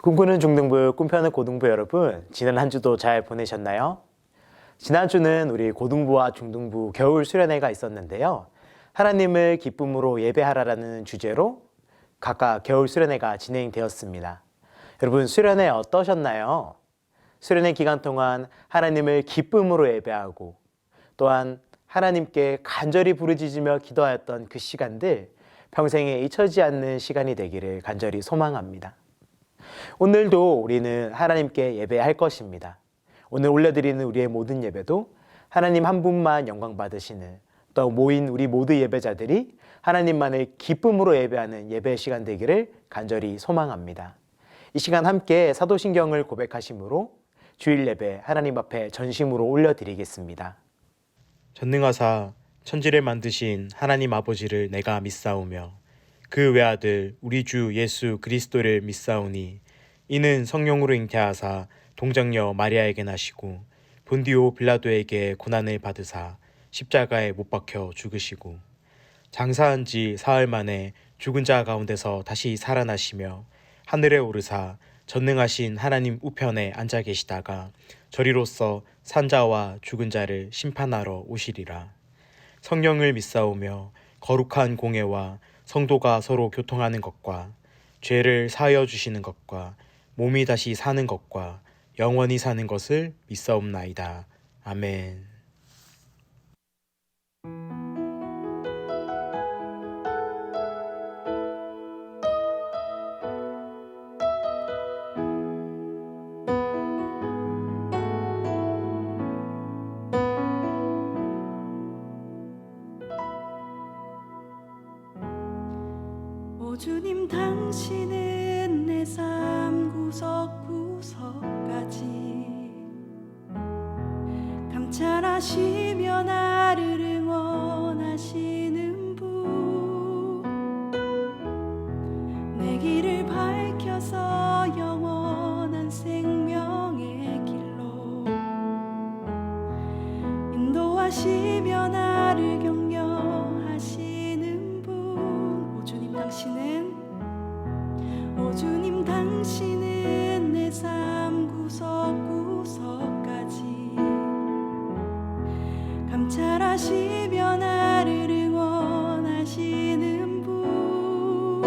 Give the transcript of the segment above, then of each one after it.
꿈꾸는 중등부, 꿈펴는 고등부 여러분, 지난 한 주도 잘 보내셨나요? 지난 주는 우리 고등부와 중등부 겨울 수련회가 있었는데요. 하나님을 기쁨으로 예배하라라는 주제로 각각 겨울 수련회가 진행되었습니다. 여러분, 수련회 어떠셨나요? 수련회 기간 동안 하나님을 기쁨으로 예배하고 또한 하나님께 간절히 부르짖으며 기도하였던 그 시간들, 평생에 잊혀지지 않는 시간이 되기를 간절히 소망합니다. 오늘도 우리는 하나님께 예배할 것입니다. 오늘 올려드리는 우리의 모든 예배도 하나님 한 분만 영광 받으시는, 또 모인 우리 모두 예배자들이 하나님만을 기쁨으로 예배하는 예배 시간 되기를 간절히 소망합니다. 이 시간 함께 사도신경을 고백하심으로 주일 예배 하나님 앞에 전심으로 올려드리겠습니다. 전능하사 천지를 만드신 하나님 아버지를 내가 믿사오며 그 외아들 우리 주 예수 그리스도를 믿사오니 이는 성령으로 잉태하사 동정녀 마리아에게 나시고 본디오 빌라도에게 고난을 받으사 십자가에 못 박혀 죽으시고 장사한 지 사흘 만에 죽은 자 가운데서 다시 살아나시며 하늘에 오르사 전능하신 하나님 우편에 앉아 계시다가 저리로서 산자와 죽은 자를 심판하러 오시리라. 성령을 믿사오며 거룩한 공예와 성도가 서로 교통하는 것과 죄를 사하여 주시는 것과 몸이 다시 사는 것과 영원히 사는 것을 믿사옵나이다. 아멘. 오 주님, 당신은 내 삶 구석구석까지 감찰하시며 나를 응원하시는 분, 내 길을 밝혀서 영원한 생명의 길로 인도하시며 나를 격려하시는 분. 오 주님, 당신은 내 삶 구석구석까지 감찰하시며 나를 응원하시는 분,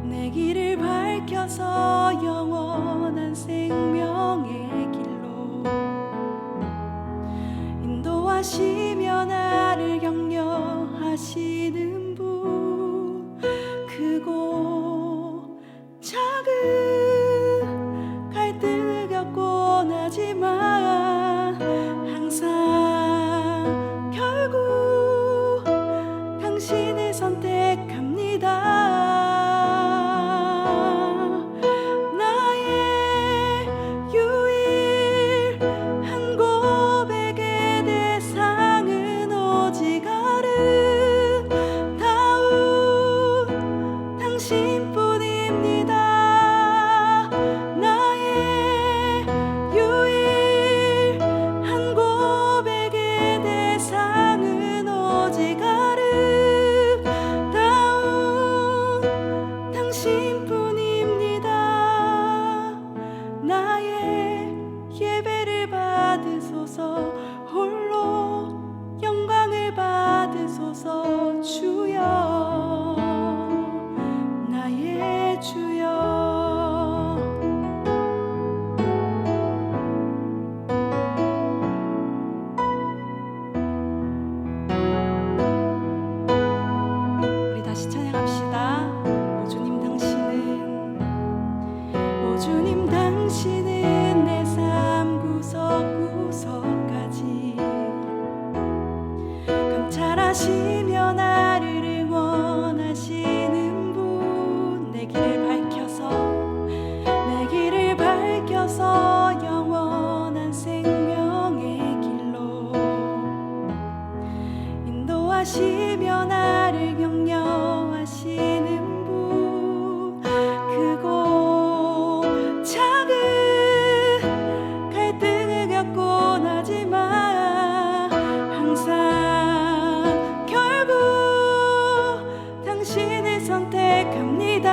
내 길을 밝혀서 영원한 생명의 길로 인도하시며 나를 격려하시는 분. 크고 작은 갈등을 겪곤 하지만 항상 결국 당신을 선택합니다. 나의 유일한 고백의 대상은 오직 아름다운 당신뿐입니다. 나의 유일한 고백의 대상은 오직 아름다운 당신뿐입니다. 나의 예배를 받으소서, 홀로 영광을 받으소서. 주여, 나의 주여. 우리 다시 찬양합시다. 오 주님, 당신은 내 삶 구석구석까지 감찰하시며 나를 응원하시는 분, 내 길을 밝혀서 영원한 생명의 길로 인도하시며 나를 격려하시는 분. 크고 작은 갈등을 겪곤 하지만 항상 결국 당신을 선택합니다.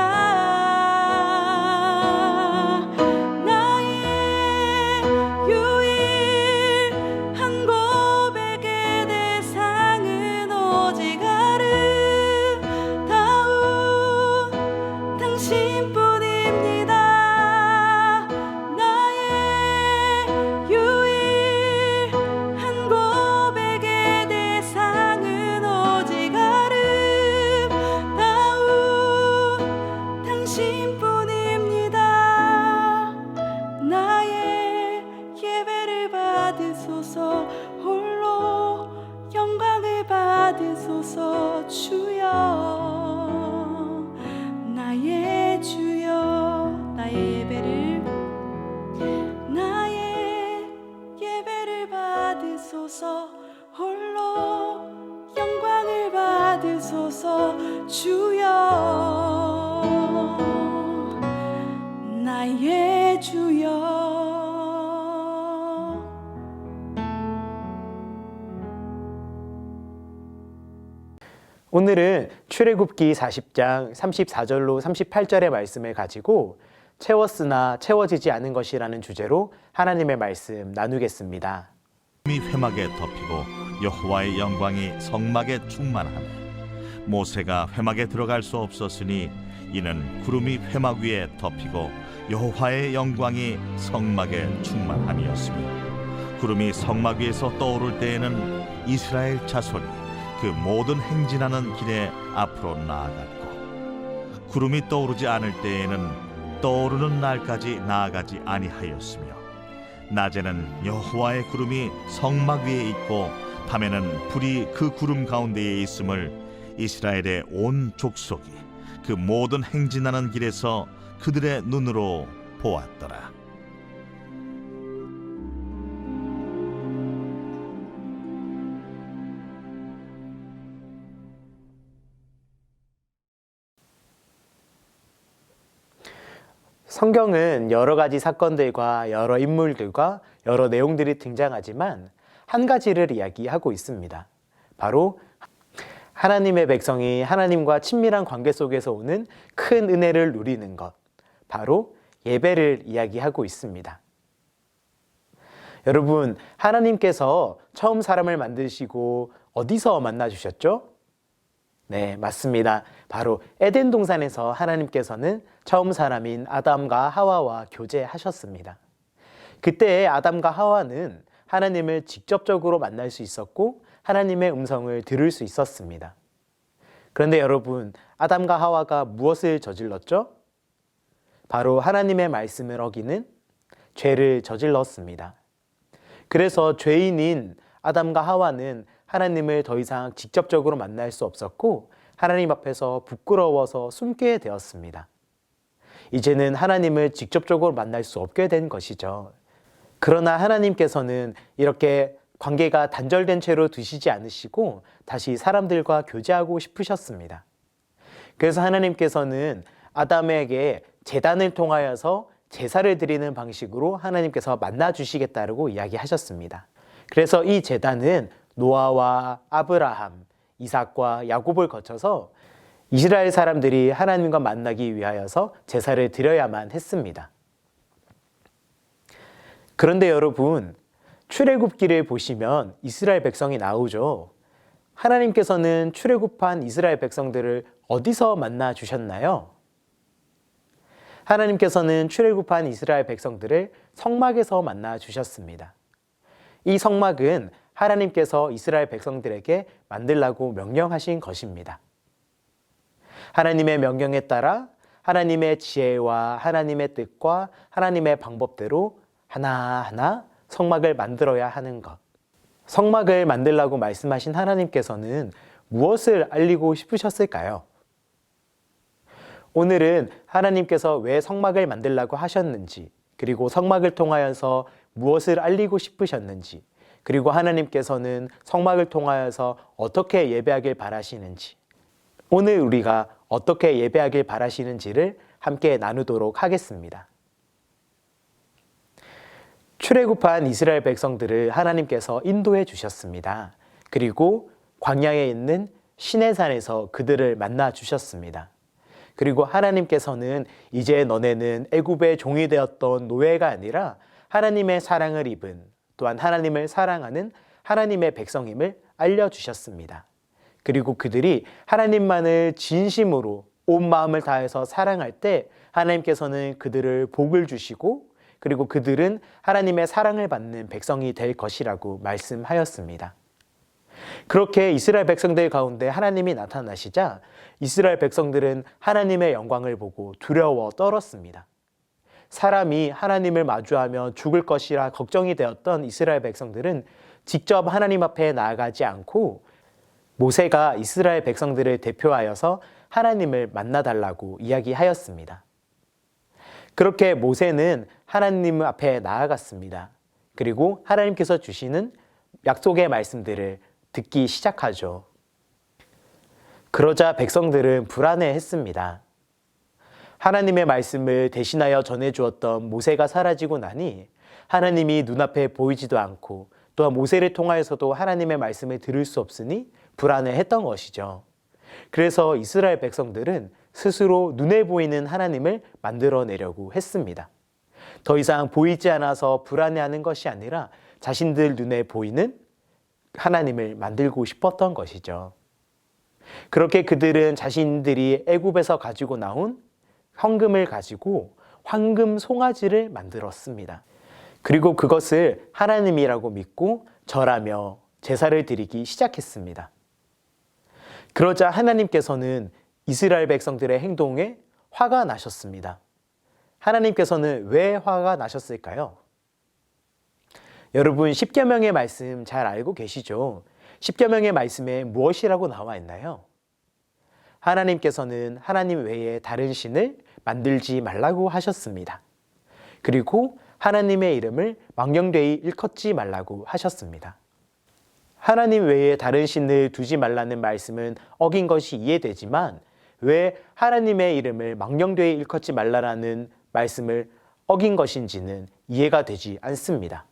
받으소서 주여 나의 주여. 오늘은 출애굽기 40장 34절로 38절의 말씀을 가지고 채웠으나 채워지지 않은 것이라는 주제로 하나님의 말씀 나누겠습니다. 구름이 회막에 덮이고 여호와의 영광이 성막에 충만하매 모세가 회막에 들어갈 수 없었으니 이는 구름이 회막 위에 덮이고 여호와의 영광이 성막에 충만함이었으며 구름이 성막 위에서 떠오를 때에는 이스라엘 자손이 그 모든 행진하는 길에 앞으로 나아갔고 구름이 떠오르지 않을 때에는 떠오르는 날까지 나아가지 아니하였으며 낮에는 여호와의 구름이 성막 위에 있고 밤에는 불이 그 구름 가운데에 있음을 이스라엘의 온 족속이 그 모든 행진하는 길에서 그들의 눈으로 보았더라. 성경은 여러 가지 사건들과 여러 인물들과 여러 내용들이 등장하지만 한 가지를 이야기하고 있습니다. 바로 하나님의 백성이 하나님과 친밀한 관계 속에서 오는 큰 은혜를 누리는 것, 바로 예배를 이야기하고 있습니다. 여러분, 하나님께서 처음 사람을 만드시고 어디서 만나 주셨죠? 네, 맞습니다. 바로 에덴 동산에서 하나님께서는 처음 사람인 아담과 하와와 교제하셨습니다. 그때 아담과 하와는 하나님을 직접적으로 만날 수 있었고 하나님의 음성을 들을 수 있었습니다. 그런데 여러분, 아담과 하와가 무엇을 저질렀죠? 바로 하나님의 말씀을 어기는 죄를 저질렀습니다. 그래서 죄인인 아담과 하와는 하나님을 더 이상 직접적으로 만날 수 없었고 하나님 앞에서 부끄러워서 숨게 되었습니다. 이제는 하나님을 직접적으로 만날 수 없게 된 것이죠. 그러나 하나님께서는 이렇게 관계가 단절된 채로 두시지 않으시고 다시 사람들과 교제하고 싶으셨습니다. 그래서 하나님께서는 아담에게 제단을 통하여서 제사를 드리는 방식으로 하나님께서 만나 주시겠다고 이야기하셨습니다. 그래서 이 제단은 노아와 아브라함, 이삭과 야곱을 거쳐서 이스라엘 사람들이 하나님과 만나기 위하여서 제사를 드려야만 했습니다. 그런데 여러분, 출애굽기를 보시면 이스라엘 백성이 나오죠. 하나님께서는 출애굽한 이스라엘 백성들을 어디서 만나 주셨나요? 하나님께서는 출애굽한 이스라엘 백성들을 성막에서 만나 주셨습니다. 이 성막은 하나님께서 이스라엘 백성들에게 만들라고 명령하신 것입니다. 하나님의 명령에 따라 하나님의 지혜와 하나님의 뜻과 하나님의 방법대로 하나하나 성막을 만들어야 하는 것. 성막을 만들라고 말씀하신 하나님께서는 무엇을 알리고 싶으셨을까요? 오늘은 하나님께서 왜 성막을 만들라고 하셨는지, 그리고 성막을 통하여서 무엇을 알리고 싶으셨는지, 그리고 하나님께서는 성막을 통하여서 어떻게 예배하길 바라시는지, 오늘 우리가 어떻게 예배하길 바라시는지를 함께 나누도록 하겠습니다. 출애굽한 이스라엘 백성들을 하나님께서 인도해 주셨습니다. 그리고 광야에 있는 시내산에서 그들을 만나 주셨습니다. 그리고 하나님께서는 이제 너네는 애굽의 종이 되었던 노예가 아니라 하나님의 사랑을 입은, 또한 하나님을 사랑하는 하나님의 백성임을 알려주셨습니다. 그리고 그들이 하나님만을 진심으로 온 마음을 다해서 사랑할 때 하나님께서는 그들을 복을 주시고, 그리고 그들은 하나님의 사랑을 받는 백성이 될 것이라고 말씀하였습니다. 그렇게 이스라엘 백성들 가운데 하나님이 나타나시자 이스라엘 백성들은 하나님의 영광을 보고 두려워 떨었습니다. 사람이 하나님을 마주하며 죽을 것이라 걱정이 되었던 이스라엘 백성들은 직접 하나님 앞에 나아가지 않고 모세가 이스라엘 백성들을 대표하여서 하나님을 만나달라고 이야기하였습니다. 그렇게 모세는 하나님 앞에 나아갔습니다. 그리고 하나님께서 주시는 약속의 말씀들을 듣기 시작하죠. 그러자 백성들은 불안해했습니다. 하나님의 말씀을 대신하여 전해주었던 모세가 사라지고 나니 하나님이 눈앞에 보이지도 않고 또한 모세를 통하여서도 하나님의 말씀을 들을 수 없으니 불안해했던 것이죠. 그래서 이스라엘 백성들은 스스로 눈에 보이는 하나님을 만들어내려고 했습니다. 더 이상 보이지 않아서 불안해하는 것이 아니라 자신들 눈에 보이는 하나님을 만들고 싶었던 것이죠. 그렇게 그들은 자신들이 애굽에서 가지고 나온 헌금을 가지고 황금 송아지를 만들었습니다. 그리고 그것을 하나님이라고 믿고 절하며 제사를 드리기 시작했습니다. 그러자 하나님께서는 이스라엘 백성들의 행동에 화가 나셨습니다. 하나님께서는 왜 화가 나셨을까요? 여러분, 십계명의 말씀 잘 알고 계시죠? 십계명의 말씀에 무엇이라고 나와 있나요? 하나님께서는 하나님 외에 다른 신을 만들지 말라고 하셨습니다. 그리고 하나님의 이름을 망령되이 일컫지 말라고 하셨습니다. 하나님 외에 다른 신을 두지 말라는 말씀은 어긴 것이 이해되지만 왜 하나님의 이름을 망령되이 일컫지 말라라는 말씀을 어긴 것인지는 이해가 되지 않습니다.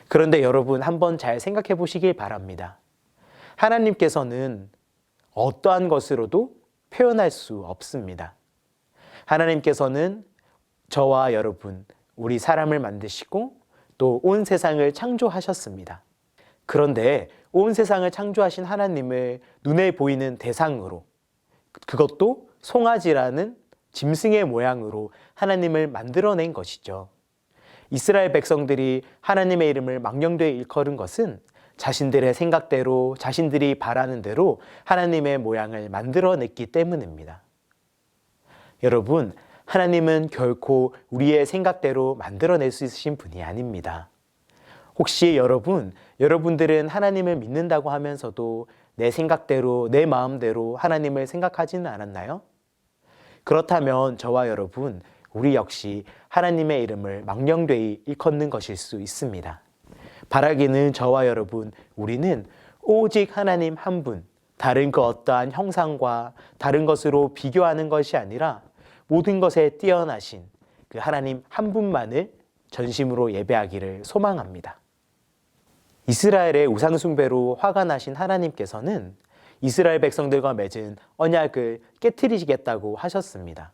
그런데 여러분, 한번 잘 생각해 보시길 바랍니다. 하나님께서는 어떠한 것으로도 표현할 수 없습니다. 하나님께서는 저와 여러분, 우리 사람을 만드시고 또 온 세상을 창조하셨습니다. 그런데 온 세상을 창조하신 하나님을 눈에 보이는 대상으로, 그것도 송아지라는 짐승의 모양으로 하나님을 만들어낸 것이죠. 이스라엘 백성들이 하나님의 이름을 망령되이 일컬은 것은 자신들의 생각대로, 자신들이 바라는 대로 하나님의 모양을 만들어냈기 때문입니다. 여러분, 하나님은 결코 우리의 생각대로 만들어낼 수 있으신 분이 아닙니다. 혹시 여러분들은 하나님을 믿는다고 하면서도 내 생각대로, 내 마음대로 하나님을 생각하지는 않았나요? 그렇다면 저와 여러분, 우리 역시 하나님의 이름을 망령되이 일컫는 것일 수 있습니다. 바라기는 저와 여러분, 우리는 오직 하나님 한 분, 다른 그 어떠한 형상과 다른 것으로 비교하는 것이 아니라 모든 것에 뛰어나신 그 하나님 한 분만을 전심으로 예배하기를 소망합니다. 이스라엘의 우상숭배로 화가 나신 하나님께서는 이스라엘 백성들과 맺은 언약을 깨트리시겠다고 하셨습니다.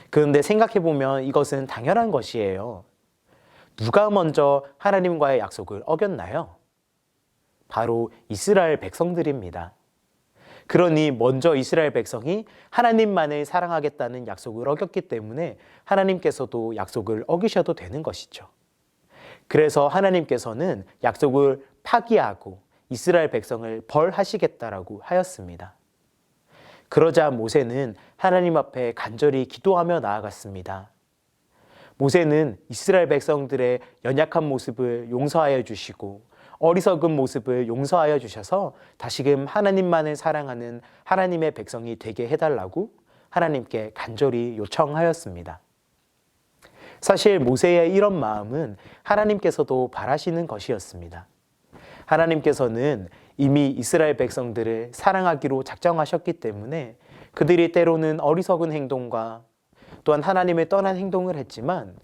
그런데 생각해보면 이것은 당연한 것이에요. 누가 먼저 하나님과의 약속을 어겼나요? 바로 이스라엘 백성들입니다. 그러니 먼저 이스라엘 백성이 하나님만을 사랑하겠다는 약속을 어겼기 때문에 하나님께서도 약속을 어기셔도 되는 것이죠. 그래서 하나님께서는 약속을 파기하고 이스라엘 백성을 벌하시겠다라고 하였습니다. 그러자 모세는 하나님 앞에 간절히 기도하며 나아갔습니다. 모세는 이스라엘 백성들의 연약한 모습을 용서하여 주시고 어리석은 모습을 용서하여 주셔서 다시금 하나님만을 사랑하는 하나님의 백성이 되게 해달라고 하나님께 간절히 요청하였습니다. 사실 모세의 이런 마음은 하나님께서도 바라시는 것이었습니다. 하나님께서는 이미 이스라엘 백성들을 사랑하기로 작정하셨기 때문에 그들이 때로는 어리석은 행동과 또한 하나님을 떠난 행동을 했지만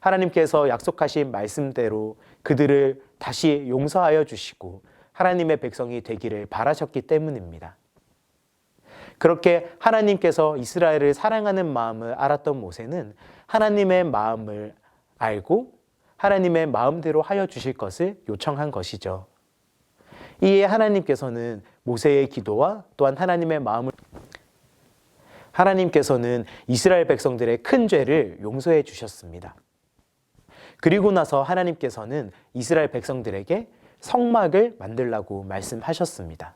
하나님께서 약속하신 말씀대로 그들을 다시 용서하여 주시고 하나님의 백성이 되기를 바라셨기 때문입니다. 그렇게 하나님께서 이스라엘을 사랑하는 마음을 알았던 모세는 하나님의 마음을 알고 하나님의 마음대로 하여 주실 것을 요청한 것이죠. 이에 하나님께서는 모세의 기도와 또한 하나님께서는 이스라엘 백성들의 큰 죄를 용서해 주셨습니다. 그리고 나서 하나님께서는 이스라엘 백성들에게 성막을 만들라고 말씀하셨습니다.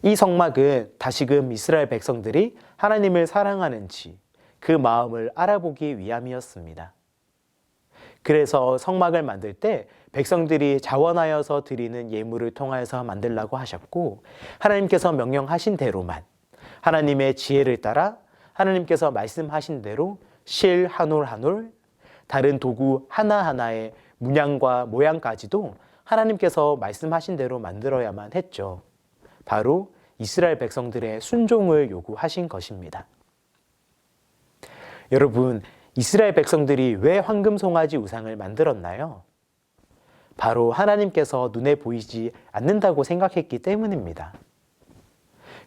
이 성막은 다시금 이스라엘 백성들이 하나님을 사랑하는지 그 마음을 알아보기 위함이었습니다. 그래서 성막을 만들 때 백성들이 자원하여서 드리는 예물을 통하여서 만들라고 하셨고 하나님께서 명령하신 대로만 하나님의 지혜를 따라 하나님께서 말씀하신 대로 실 한 올 한 올, 다른 도구 하나하나의 문양과 모양까지도 하나님께서 말씀하신 대로 만들어야만 했죠. 바로 이스라엘 백성들의 순종을 요구하신 것입니다. 여러분, 이스라엘 백성들이 왜 황금 송아지 우상을 만들었나요? 바로 하나님께서 눈에 보이지 않는다고 생각했기 때문입니다.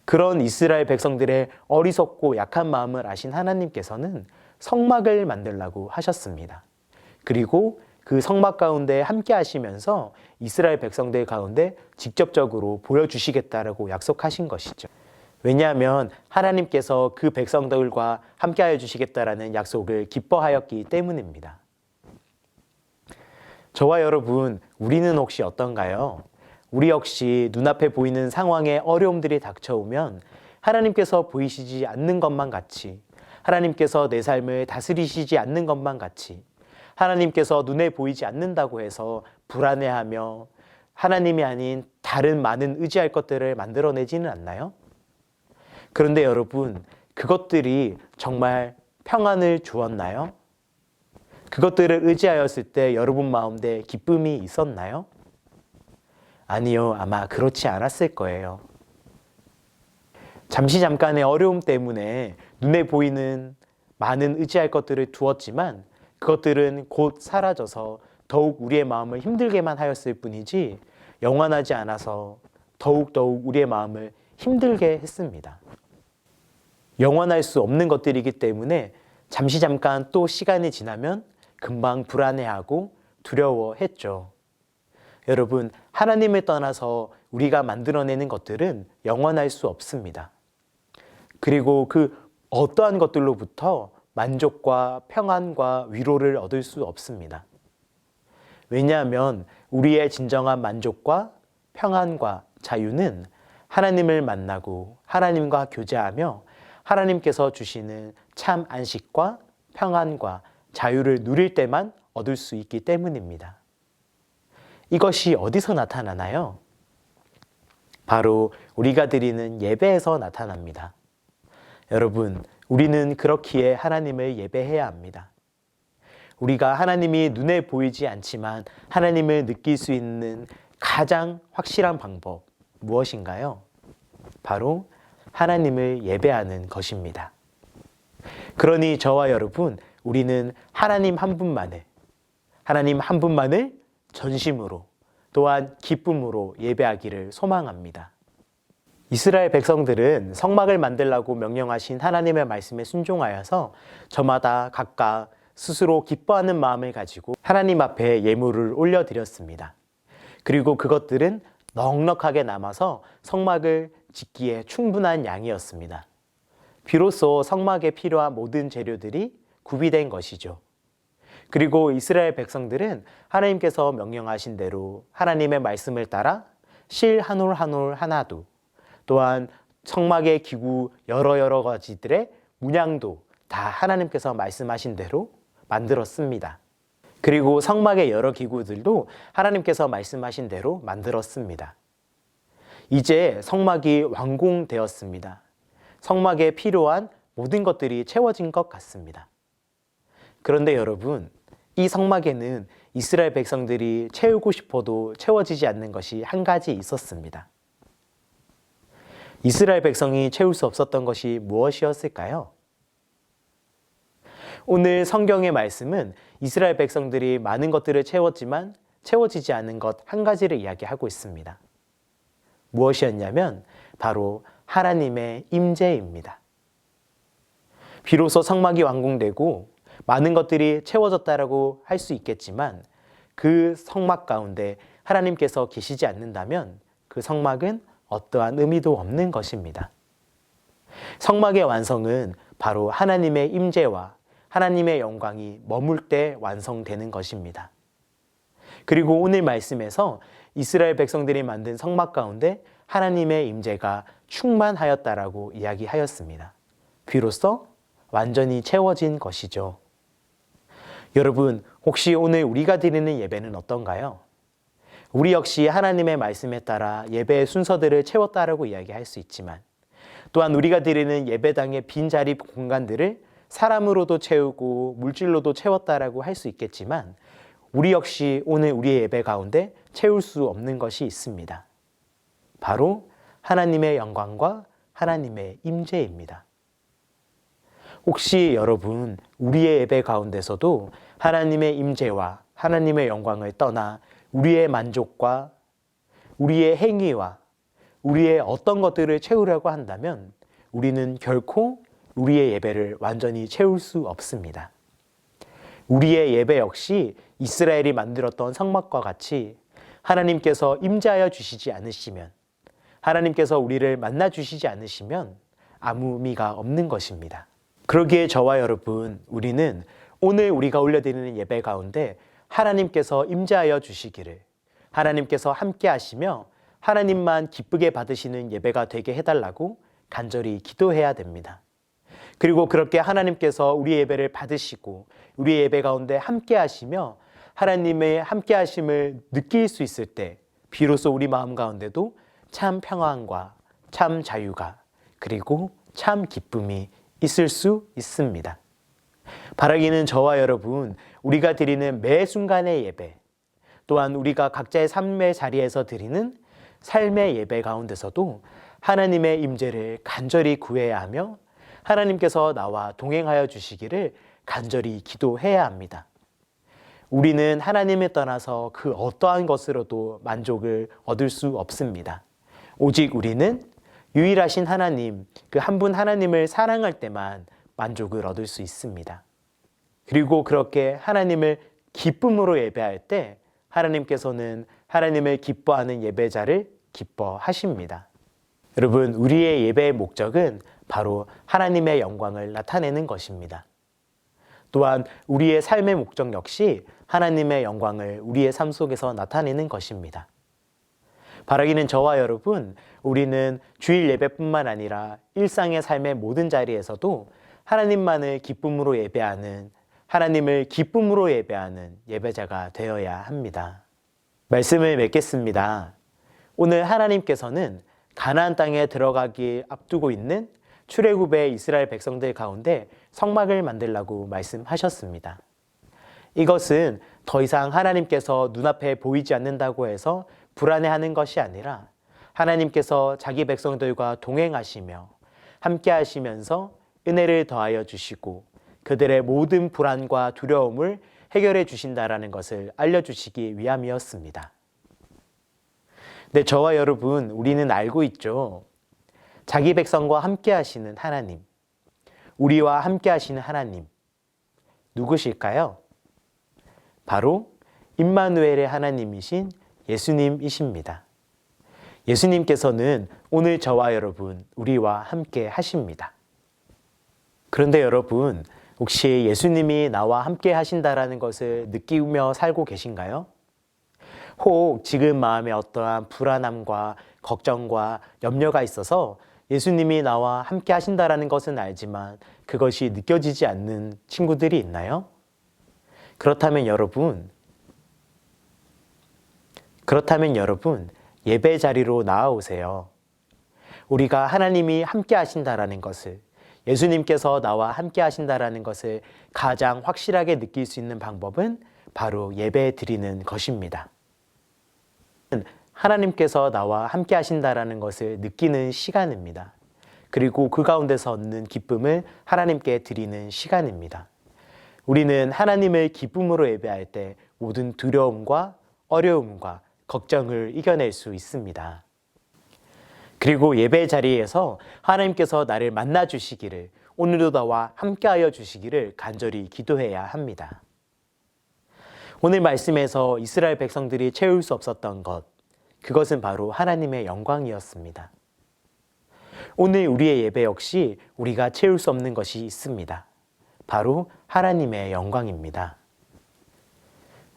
그런 이스라엘 백성들의 어리석고 약한 마음을 아신 하나님께서는 성막을 만들라고 하셨습니다. 그리고 그 성막 가운데 함께 하시면서 이스라엘 백성들 가운데 직접적으로 보여주시겠다라고 약속하신 것이죠. 왜냐하면 하나님께서 그 백성들과 함께하여 주시겠다라는 약속을 기뻐하였기 때문입니다. 저와 여러분, 우리는 혹시 어떤가요? 우리 역시 눈앞에 보이는 상황에 어려움들이 닥쳐오면 하나님께서 보이시지 않는 것만 같이, 하나님께서 내 삶을 다스리시지 않는 것만 같이, 하나님께서 눈에 보이지 않는다고 해서 불안해하며 하나님이 아닌 다른 많은 의지할 것들을 만들어내지는 않나요? 그런데 여러분, 그것들이 정말 평안을 주었나요? 그것들을 의지하였을 때 여러분 마음에 기쁨이 있었나요? 아니요, 아마 그렇지 않았을 거예요. 잠깐의 어려움 때문에 눈에 보이는 많은 의지할 것들을 두었지만 그것들은 곧 사라져서 더욱 우리의 마음을 힘들게만 하였을 뿐이지 영원하지 않아서 더욱더욱 우리의 마음을 힘들게 했습니다. 영원할 수 없는 것들이기 때문에 잠깐 또 시간이 지나면 금방 불안해하고 두려워했죠. 여러분, 하나님을 떠나서 우리가 만들어내는 것들은 영원할 수 없습니다. 그리고 그 어떠한 것들로부터 만족과 평안과 위로를 얻을 수 없습니다. 왜냐하면 우리의 진정한 만족과 평안과 자유는 하나님을 만나고 하나님과 교제하며 하나님께서 주시는 참 안식과 평안과 자유를 누릴 때만 얻을 수 있기 때문입니다. 이것이 어디서 나타나나요? 바로 우리가 드리는 예배에서 나타납니다. 여러분, 우리는 그렇기에 하나님을 예배해야 합니다. 우리가 하나님이 눈에 보이지 않지만 하나님을 느낄 수 있는 가장 확실한 방법 무엇인가요? 바로 하나님을 예배하는 것입니다. 그러니 저와 여러분, 우리는 하나님 한 분만을 전심으로 또한 기쁨으로 예배하기를 소망합니다. 이스라엘 백성들은 성막을 만들라고 명령하신 하나님의 말씀에 순종하여서 저마다 각각 스스로 기뻐하는 마음을 가지고 하나님 앞에 예물을 올려드렸습니다. 그리고 그것들은 넉넉하게 남아서 성막을 짓기에 충분한 양이었습니다. 비로소 성막에 필요한 모든 재료들이 구비된 것이죠. 그리고 이스라엘 백성들은 하나님께서 명령하신 대로 하나님의 말씀을 따라 실 한 올 한 올 하나도, 또한 성막의 기구 여러 가지들의 문양도 다 하나님께서 말씀하신 대로 만들었습니다. 그리고 성막의 여러 기구들도 하나님께서 말씀하신 대로 만들었습니다. 이제 성막이 완공되었습니다. 성막에 필요한 모든 것들이 채워진 것 같습니다. 그런데 여러분, 이 성막에는 이스라엘 백성들이 채우고 싶어도 채워지지 않는 것이 한 가지 있었습니다. 이스라엘 백성이 채울 수 없었던 것이 무엇이었을까요? 오늘 성경의 말씀은 이스라엘 백성들이 많은 것들을 채웠지만 채워지지 않은 것 한 가지를 이야기하고 있습니다. 무엇이었냐면 바로 하나님의 임재입니다. 비로소 성막이 완공되고 많은 것들이 채워졌다라고 할 수 있겠지만 그 성막 가운데 하나님께서 계시지 않는다면 그 성막은 어떠한 의미도 없는 것입니다. 성막의 완성은 바로 하나님의 임재와 하나님의 영광이 머물 때 완성되는 것입니다. 그리고 오늘 말씀에서 이스라엘 백성들이 만든 성막 가운데 하나님의 임재가 충만하였다라고 이야기하였습니다. 비로소 완전히 채워진 것이죠. 여러분, 혹시 오늘 우리가 드리는 예배는 어떤가요? 우리 역시 하나님의 말씀에 따라 예배의 순서들을 채웠다라고 이야기할 수 있지만 또한 우리가 드리는 예배당의 빈자리 공간들을 사람으로도 채우고 물질로도 채웠다라고 할 수 있겠지만 우리 역시 오늘 우리의 예배 가운데 채울 수 없는 것이 있습니다. 바로 하나님의 영광과 하나님의 임재입니다. 혹시 여러분 우리의 예배 가운데서도 하나님의 임재와 하나님의 영광을 떠나 우리의 만족과 우리의 행위와 우리의 어떤 것들을 채우려고 한다면 우리는 결코 우리의 예배를 완전히 채울 수 없습니다. 우리의 예배 역시 이스라엘이 만들었던 성막과 같이 하나님께서 임재하여 주시지 않으시면, 하나님께서 우리를 만나 주시지 않으시면 아무 의미가 없는 것입니다. 그러기에 저와 여러분, 우리는 오늘 우리가 올려드리는 예배 가운데 하나님께서 임재하여 주시기를, 하나님께서 함께 하시며 하나님만 기쁘게 받으시는 예배가 되게 해달라고 간절히 기도해야 됩니다. 그리고 그렇게 하나님께서 우리의 예배를 받으시고 우리의 예배 가운데 함께 하시며 하나님의 함께 하심을 느낄 수 있을 때 비로소 우리 마음 가운데도 참 평안과 참 자유가 그리고 참 기쁨이 있을 수 있습니다. 바라기는 저와 여러분, 우리가 드리는 매 순간의 예배, 또한 우리가 각자의 삶의 자리에서 드리는 삶의 예배 가운데서도 하나님의 임재를 간절히 구해야 하며 하나님께서 나와 동행하여 주시기를 간절히 기도해야 합니다. 우리는 하나님을 떠나서 그 어떠한 것으로도 만족을 얻을 수 없습니다. 오직 우리는 유일하신 하나님, 그 한 분 하나님을 사랑할 때만 만족을 얻을 수 있습니다. 그리고 그렇게 하나님을 기쁨으로 예배할 때 하나님께서는 하나님을 기뻐하는 예배자를 기뻐하십니다. 여러분, 우리의 예배의 목적은 바로 하나님의 영광을 나타내는 것입니다. 또한 우리의 삶의 목적 역시 하나님의 영광을 우리의 삶 속에서 나타내는 것입니다. 바라기는 저와 여러분, 우리는 주일 예배뿐만 아니라 일상의 삶의 모든 자리에서도 하나님만을 기쁨으로 예배하는, 하나님을 기쁨으로 예배하는 예배자가 되어야 합니다. 말씀을 맺겠습니다. 오늘 하나님께서는 가나안 땅에 들어가기 앞두고 있는 출애굽의 이스라엘 백성들 가운데 성막을 만들라고 말씀하셨습니다. 이것은 더 이상 하나님께서 눈앞에 보이지 않는다고 해서 불안해하는 것이 아니라 하나님께서 자기 백성들과 동행하시며 함께 하시면서 은혜를 더하여 주시고 그들의 모든 불안과 두려움을 해결해 주신다라는 것을 알려주시기 위함이었습니다. 네, 저와 여러분, 우리는 알고 있죠. 자기 백성과 함께 하시는 하나님, 우리와 함께 하시는 하나님, 누구실까요? 바로 임마누엘의 하나님이신 예수님이십니다. 예수님께서는 오늘 저와 여러분, 우리와 함께 하십니다. 그런데 여러분, 혹시 예수님이 나와 함께 하신다라는 것을 느끼며 살고 계신가요? 혹 지금 마음에 어떠한 불안함과 걱정과 염려가 있어서 예수님이 나와 함께 하신다라는 것은 알지만 그것이 느껴지지 않는 친구들이 있나요? 그렇다면 여러분, 예배 자리로 나아오세요. 우리가 하나님이 함께 하신다라는 것을, 예수님께서 나와 함께 하신다라는 것을 가장 확실하게 느낄 수 있는 방법은 바로 예배 드리는 것입니다. 하나님께서 나와 함께 하신다라는 것을 느끼는 시간입니다. 그리고 그 가운데서 얻는 기쁨을 하나님께 드리는 시간입니다. 우리는 하나님을 기쁨으로 예배할 때 모든 두려움과 어려움과 걱정을 이겨낼 수 있습니다. 그리고 예배 자리에서 하나님께서 나를 만나 주시기를, 오늘도 나와 함께하여 주시기를 간절히 기도해야 합니다. 오늘 말씀에서 이스라엘 백성들이 채울 수 없었던 것, 그것은 바로 하나님의 영광이었습니다. 오늘 우리의 예배 역시 우리가 채울 수 없는 것이 있습니다. 바로 하나님의 영광입니다.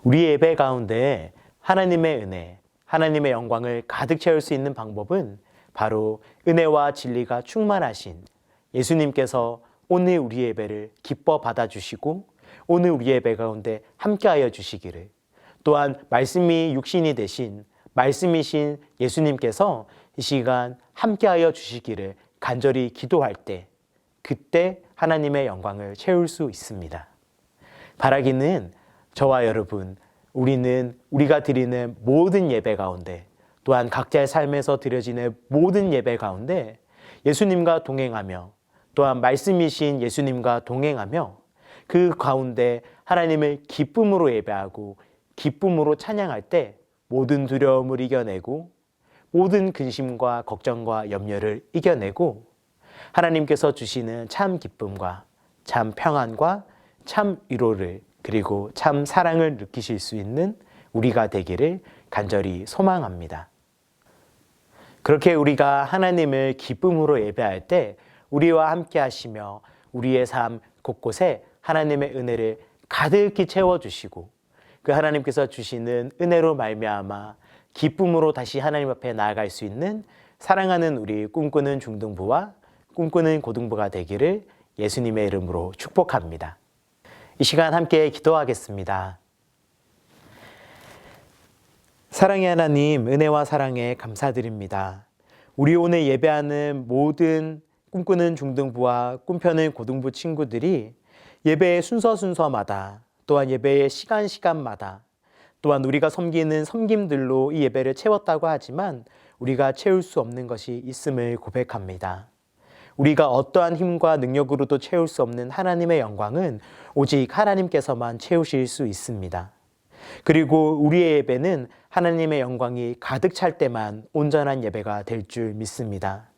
우리의 예배 가운데 하나님의 은혜, 하나님의 영광을 가득 채울 수 있는 방법은 바로 은혜와 진리가 충만하신 예수님께서 오늘 우리 예배를 기뻐 받아주시고 오늘 우리 예배 가운데 함께하여 주시기를, 또한 말씀이 육신이 되신 말씀이신 예수님께서 이 시간 함께하여 주시기를 간절히 기도할 때, 그때 하나님의 영광을 채울 수 있습니다. 바라기는 저와 여러분, 우리가 드리는 모든 예배 가운데, 또한 각자의 삶에서 드려지는 모든 예배 가운데 예수님과 동행하며 또한 말씀이신 예수님과 동행하며 그 가운데 하나님을 기쁨으로 예배하고 기쁨으로 찬양할 때 모든 두려움을 이겨내고 모든 근심과 걱정과 염려를 이겨내고 하나님께서 주시는 참 기쁨과 참 평안과 참 위로를 그리고 참 사랑을 느끼실 수 있는 우리가 되기를 간절히 소망합니다. 그렇게 우리가 하나님을 기쁨으로 예배할 때 우리와 함께 하시며 우리의 삶 곳곳에 하나님의 은혜를 가득히 채워주시고 그 하나님께서 주시는 은혜로 말미암아 기쁨으로 다시 하나님 앞에 나아갈 수 있는 사랑하는 우리 꿈꾸는 중등부와 꿈꾸는 고등부가 되기를 예수님의 이름으로 축복합니다. 이 시간 함께 기도하겠습니다. 사랑의 하나님, 은혜와 사랑에 감사드립니다. 우리 오늘 예배하는 모든 꿈꾸는 중등부와 꿈펴는 고등부 친구들이 예배의 순서마다 또한 예배의 시간마다 또한 우리가 섬기는 섬김들로 이 예배를 채웠다고 하지만 우리가 채울 수 없는 것이 있음을 고백합니다. 우리가 어떠한 힘과 능력으로도 채울 수 없는 하나님의 영광은 오직 하나님께서만 채우실 수 있습니다. 그리고 우리의 예배는 하나님의 영광이 가득 찰 때만 온전한 예배가 될 줄 믿습니다.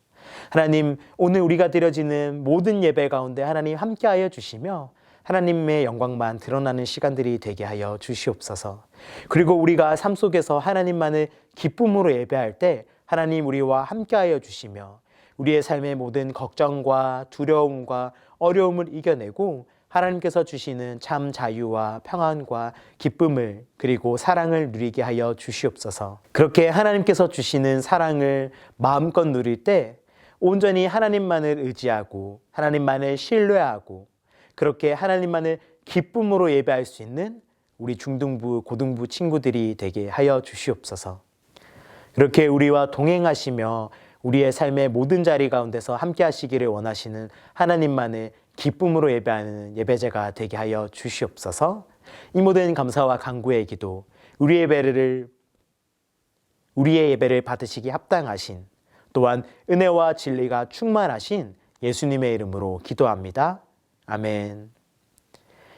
하나님, 오늘 우리가 드려지는 모든 예배 가운데 하나님 함께하여 주시며 하나님의 영광만 드러나는 시간들이 되게 하여 주시옵소서. 그리고 우리가 삶 속에서 하나님만을 기쁨으로 예배할 때 하나님 우리와 함께하여 주시며 우리의 삶의 모든 걱정과 두려움과 어려움을 이겨내고 하나님께서 주시는 참 자유와 평안과 기쁨을 그리고 사랑을 누리게 하여 주시옵소서. 그렇게 하나님께서 주시는 사랑을 마음껏 누릴 때 온전히 하나님만을 의지하고 하나님만을 신뢰하고 그렇게 하나님만을 기쁨으로 예배할 수 있는 우리 중등부, 고등부 친구들이 되게 하여 주시옵소서. 그렇게 우리와 동행하시며 우리의 삶의 모든 자리 가운데서 함께 하시기를 원하시는 하나님만을 기쁨으로 예배하는 예배자가 되게 하여 주시옵소서. 이 모든 감사와 간구의 기도, 우리의 예배를 받으시기 합당하신 또한 은혜와 진리가 충만하신 예수님의 이름으로 기도합니다. 아멘.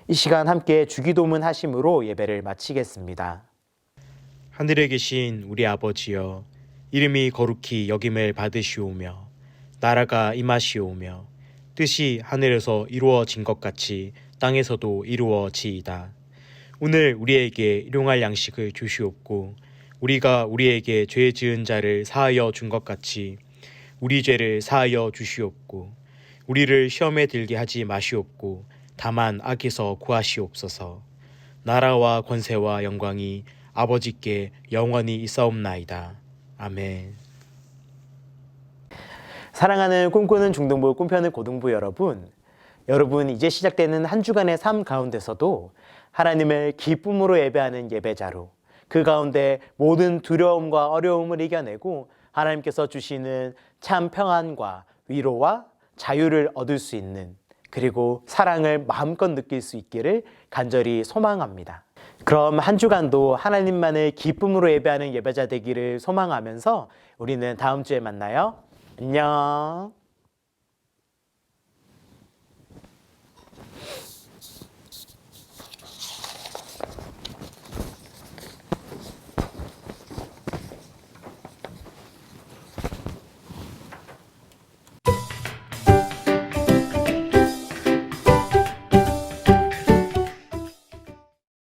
이 시간 함께 주기도문 하심으로 예배를 마치겠습니다. 하늘에 계신 우리 아버지여, 이름이 거룩히 여김을 받으시오며 나라가 임하시오며 뜻이 하늘에서 이루어진 것 같이 땅에서도 이루어지이다. 오늘 우리에게 일용할 양식을 주시옵고 우리가 우리에게 죄 지은 자를 사하여 준 것 같이 우리 죄를 사하여 주시옵고 우리를 시험에 들게 하지 마시옵고 다만 악에서 구하시옵소서. 나라와 권세와 영광이 아버지께 영원히 있사옵나이다. 아멘. 사랑하는 꿈꾸는 중등부, 꿈펴는 고등부 여러분, 이제 시작되는 한 주간의 삶 가운데서도 하나님을 기쁨으로 예배하는 예배자로 그 가운데 모든 두려움과 어려움을 이겨내고 하나님께서 주시는 참 평안과 위로와 자유를 얻을 수 있는 그리고 사랑을 마음껏 느낄 수 있기를 간절히 소망합니다. 그럼 한 주간도 하나님만을 기쁨으로 예배하는 예배자 되기를 소망하면서 우리는 다음 주에 만나요. 안녕.